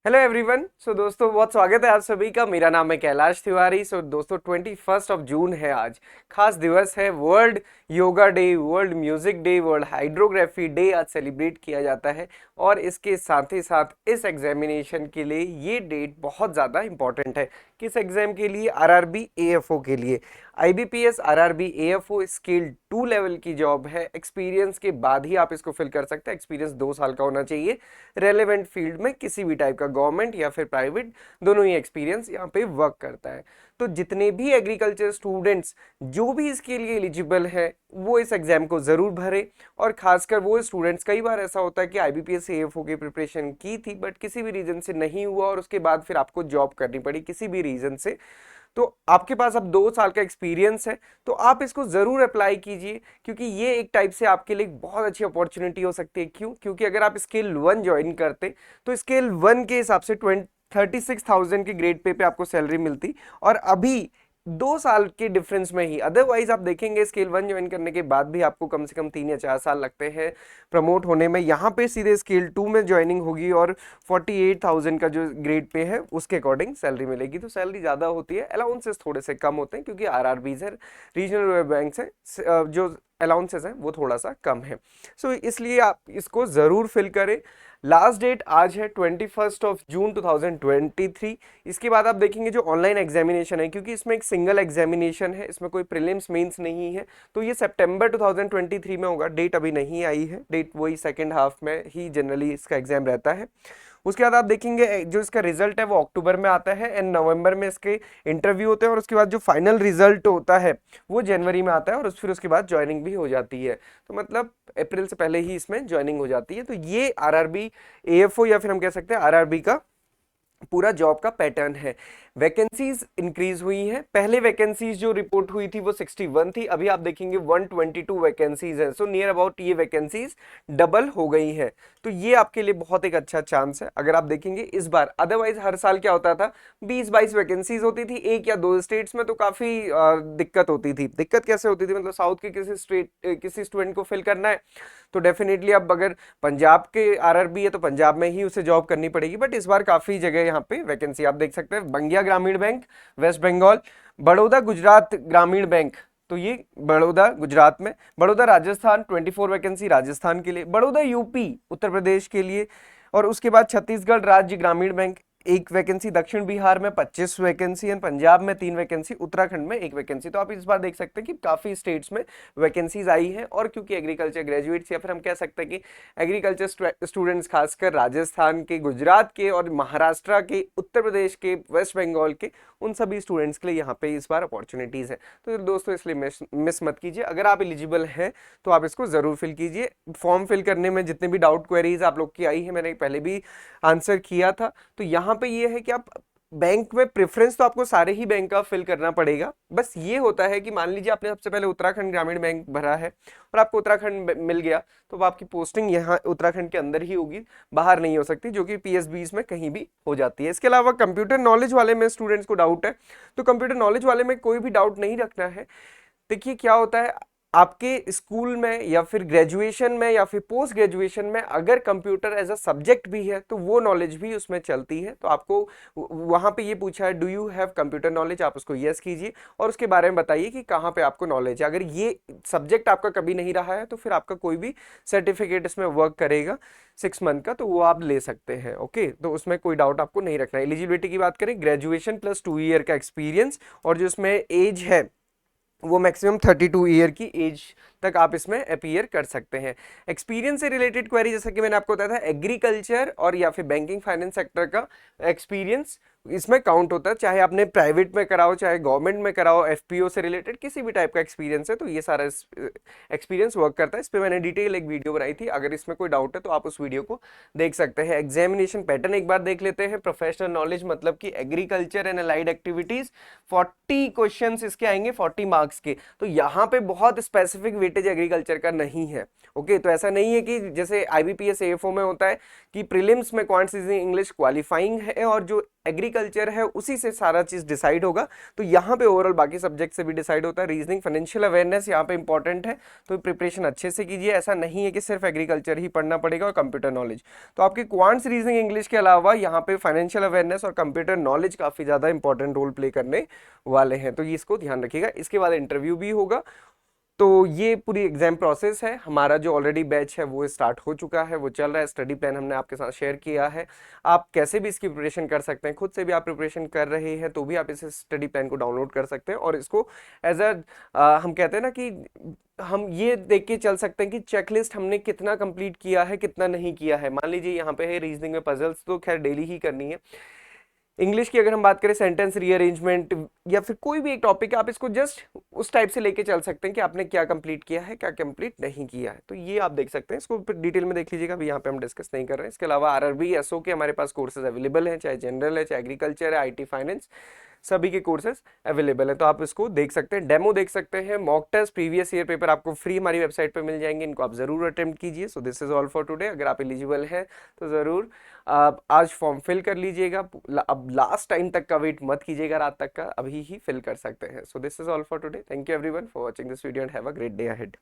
Hello everyone. दोस्तों बहुत स्वागत है आप सभी का। मेरा नाम है कैलाश तिवारी। दोस्तों 21 जून है आज। खास दिवस है, world yoga day, world music day, world hydrography day आज सेलिब्रेट किया जाता है। और इसके साथ ही साथ इस एग्जामिनेशन के लिए ये डेट बहुत ज़्यादा इंपॉर्टेंट है। किस एग्जाम के लिए? आरआरबी एएफओ के लिए। IBPS RRB AFO scale 2 level की जॉब है। एक्सपीरियंस के बाद ही आप इसको फिल कर सकते हैं। एक्सपीरियंस 2 साल का होना चाहिए रेलेवेंट फील्ड में, किसी भी टाइप का, गवर्नमेंट या फिर प्राइवेट, दोनों ही एक्सपीरियंस यहाँ पे वर्क करता है। तो जितने भी एग्रीकल्चर स्टूडेंट्स जो भी इसके लिए एलिजिबल है वो इस एग्जाम को जरूर भरे। और खासकर वो स्टूडेंट्स, कई बार ऐसा होता है कि आईबीपीएस एएफओ की प्रिपरेशन की थी बट किसी भी रीजन से नहीं हुआ और उसके बाद फिर आपको जॉब करनी पड़ी किसी भी रीजन से, तो आपके पास अब 2 साल का एक्सपीरियंस है तो आप इसको जरूर अप्लाई कीजिए, क्योंकि ये एक टाइप से आपके लिए बहुत अच्छी अपॉर्चुनिटी हो सकती है। क्यों? क्योंकि अगर आप स्केल 1 ज्वाइन करते तो स्केल 1 के हिसाब से 36,000 के ग्रेड पे आपको सैलरी मिलती, और अभी 2 साल के डिफरेंस में ही, अदरवाइज आप देखेंगे स्केल 1 ज्वाइन करने के बाद भी आपको कम से कम 3 या 4 साल लगते हैं प्रमोट होने में। यहाँ पे सीधे स्केल 2 में ज्वाइनिंग होगी और 48,000 का जो ग्रेड पे है उसके अकॉर्डिंग सैलरी मिलेगी। तो सैलरी ज़्यादा होती है, अलाउंसेस थोड़े से कम होते हैं क्योंकि आरआरबीज है, रीजनल बैंक है, जो अलाउंसेस हैं वो थोड़ा सा कम है। इसलिए आप इसको ज़रूर फिल करें। लास्ट डेट आज है 21 जून 2023। इसके बाद आप देखेंगे जो ऑनलाइन एग्जामिनेशन है, क्योंकि इसमें एक सिंगल एग्जामिनेशन है, इसमें कोई प्रीलिम्स मेंस नहीं है, तो ये सितंबर 2023 में होगा। डेट अभी नहीं आई है, डेट वही सेकेंड हाफ में ही जनरली इसका एग्जाम रहता है। उसके बाद आप देखेंगे जो इसका रिजल्ट है वो अक्टूबर में आता है एंड नवंबर में इसके इंटरव्यू होते हैं, और उसके बाद जो फाइनल रिजल्ट होता है वो जनवरी में आता है, और फिर उसके बाद ज्वाइनिंग भी हो जाती है। तो मतलब अप्रैल से पहले ही इसमें ज्वाइनिंग हो जाती है। तो ये आरआरबी एएफओ या फिर हम कह सकते हैं आरआरबी का पूरा जॉब का पैटर्न है। वैकेंसीज इंक्रीज हुई हैं। पहले वैकेंसीज जो रिपोर्ट हुई थी वो 61 थी, अभी आप देखेंगे 122 वैकेंसीज हैं। सो नियर अबाउट ये वैकेंसीज डबल हो गई हैं। तो ये आपके लिए बहुत एक अच्छा चांस है अगर आप देखेंगे इस बार। अदरवाइज हर साल क्या होता था, 20-22 वैकेंसीज होती थी एक या दो स्टेट्स में, तो काफी दिक्कत होती थी। दिक्कत कैसे होती थी? मतलब साउथ के किसी स्टूडेंट को फिल करना है तो डेफिनेटली अब अगर पंजाब के आरआरबी है तो पंजाब में ही उसे जॉब करनी पड़ेगी। बट इस बार काफी जगह यहाँ पे वैकेंसी आप देख सकते हैं। बंगिया ग्रामीण बैंक वेस्ट बंगाल, बड़ौदा गुजरात ग्रामीण बैंक, तो ये बड़ौदा गुजरात में, बड़ौदा राजस्थान 24 वैकेंसी राजस्थान के लिए, बड़ौदा यूपी उत्तर प्रदेश के लिए, और उसके बाद छत्तीसगढ़ राज्य ग्रामीण बैंक 1 वैकेंसी, दक्षिण बिहार में 25 वैकेंसी एंड पंजाब में 3 वैकेंसी, उत्तराखंड में 1 वैकेंसी। तो आप इस बार देख सकते हैं कि काफी स्टेट्स में वैकेंसीज आई हैं। और क्योंकि एग्रीकल्चर ग्रेजुएट्स या फिर हम कह सकते हैं कि एग्रीकल्चर स्टूडेंट्स, खासकर राजस्थान के, गुजरात के और महाराष्ट्र के, उत्तर प्रदेश के, वेस्ट बंगाल के, उन सभी स्टूडेंट्स के लिए यहाँ पे इस बार अपॉर्चुनिटीज है। तो दोस्तों इसलिए मिस मत कीजिए। अगर आप एलिजिबल हैं तो आप इसको जरूर फिल कीजिए। फॉर्म फिल करने में जितने भी डाउट क्वेरीज आप लोग की आई है मैंने पहले भी आंसर किया था। तो यहाँ पे ये है कि आप बैंक में प्रेफरेंस तो आपको सारे ही बैंक का फिल करना पड़ेगा। बस ये होता है कि मान लीजिए आपने सबसे पहले उत्तराखंड ग्रामीण बैंक भरा है और आपको उत्तराखंड मिल गया, तो आपकी पोस्टिंग यहाँ उत्तराखंड के अंदर ही होगी, बाहर नहीं हो सकती, जो कि पीएसबीज में कहीं भी हो जाती है। इसके अलावा कंप्यूटर नॉलेज वाले में स्टूडेंट्स को डाउट है, तो कंप्यूटर नॉलेज वाले में कोई भी डाउट नहीं रखना है। देखिए क्या होता है, आपके स्कूल में या फिर ग्रेजुएशन में या फिर पोस्ट ग्रेजुएशन में अगर कंप्यूटर एज अ सब्जेक्ट भी है तो वो नॉलेज भी उसमें चलती है। तो आपको वहां पे ये पूछा है do you have computer knowledge, आप उसको यस कीजिए और उसके बारे में बताइए कि कहाँ पे आपको नॉलेज है। अगर ये सब्जेक्ट आपका कभी नहीं रहा है तो फिर आपका कोई भी सर्टिफिकेट इसमें वर्क करेगा 6 मंथ का, तो वो आप ले सकते हैं। ओके, तो उसमें कोई डाउट आपको नहीं रखना है। एलिजिबिलिटी की बात करें, ग्रेजुएशन प्लस 2 ईयर का एक्सपीरियंस, और जो इसमें एज है वो मैक्सिमम 32 ईयर की एज तक आप इसमें अपीयर कर सकते हैं। एक्सपीरियंस से रिलेटेड क्वेरी, जैसा कि मैंने आपको बताया था, एग्रीकल्चर और या फिर बैंकिंग फाइनेंस सेक्टर का एक्सपीरियंस इसमें काउंट होता है। चाहे आपने प्राइवेट में कराओ चाहे गवर्नमेंट में कराओ, एफपीओ से रिलेटेड किसी भी टाइप का एक्सपीरियंस है तो ये सारा एक्सपीरियंस वर्क करता है। इस पर मैंने डिटेल एक वीडियो बनाई थी, अगर इसमें कोई डाउट है तो आप उस वीडियो को देख सकते हैं। एग्जामिनेशन पैटर्न एक बार देख लेते हैं। प्रोफेशनल नॉलेज मतलब कि agriculture and allied activities, 40 questions इसके आएंगे 40 मार्क्स के। तो यहाँ पे बहुत स्पेसिफिक वेटेज एग्रीकल्चर का नहीं है। ओके, तो ऐसा नहीं है कि जैसे आईबीपीएस एएफओ में होता है कि प्रीलिम्स में क्वांट इंग्लिश क्वालिफाइंग है और जो एग्रीकल्चर है उसी से सारा चीज डिसाइड होगा। तो यहाँ पे ओवरऑल बाकी सब्जेक्ट से भी डिसाइड होता है। रीजनिंग, फाइनेंशियल अवेयरनेस यहाँ पे इंपॉर्टेंट है, तो प्रिपरेशन अच्छे से कीजिए। ऐसा नहीं है कि सिर्फ एग्रीकल्चर ही पढ़ना पड़ेगा और कंप्यूटर नॉलेज। तो आपके क्वांट्स, रीजनिंग, इंग्लिश के अलावा यहाँ पे फाइनेंशियल अवेयरनेस और कंप्यूटर नॉलेज काफी ज्यादा इंपॉर्टेंट रोल प्ले करने वाले हैं, तो ये इसको ध्यान रखिएगा। इसके बाद इंटरव्यू भी होगा। तो ये पूरी एग्जाम प्रोसेस है। हमारा जो ऑलरेडी बैच है वो स्टार्ट हो चुका है, वो चल रहा है। स्टडी प्लान हमने आपके साथ शेयर किया है। आप कैसे भी इसकी प्रिपरेशन कर सकते हैं, खुद से भी आप प्रिपरेशन कर रहे हैं तो भी आप इस स्टडी प्लान को डाउनलोड कर सकते हैं और इसको एज हम कहते हैं ना कि हम ये देख के चल सकते हैं कि चेकलिस्ट हमने कितना कंप्लीट किया है, कितना नहीं किया है। मान लीजिए यहाँ पे है रीजनिंग में पजल्स, तो खैर डेली ही करनी है। इंग्लिश की अगर हम बात करें, सेंटेंस रीअरेंजमेंट या फिर कोई भी एक टॉपिक है, आप इसको जस्ट उस टाइप से लेके चल सकते हैं कि आपने क्या कंप्लीट किया है, क्या कंप्लीट नहीं किया है। तो ये आप देख सकते हैं, इसको डिटेल में देख लीजिएगा, अभी यहाँ पे हम डिस्कस नहीं कर रहे हैं। इसके अलावा आरआरबी, एसओ के हमारे पास कोर्सेज अवेलेबल हैं, चाहे जनरल है, चाहे एग्रीकल्चर है, आईटी, फाइनेंस, सभी के कोर्सेज अवेलेबल हैं। तो आप इसको देख सकते हैं, डेमो देख सकते हैं, mock test, previous year paper आपको फ्री हमारी वेबसाइट पे मिल जाएंगे, इनको आप जरूर अटेम्प्ट कीजिए। So this is all for today. अगर आप एलिजिबल हैं तो जरूर आप आज फॉर्म फिल कर लीजिएगा। अब लास्ट टाइम तक का वेट मत कीजिएगा, रात तक का, अभी ही फिल कर सकते हैं। सो this is all for today. Thank you everyone for watching this video and have a great day ahead.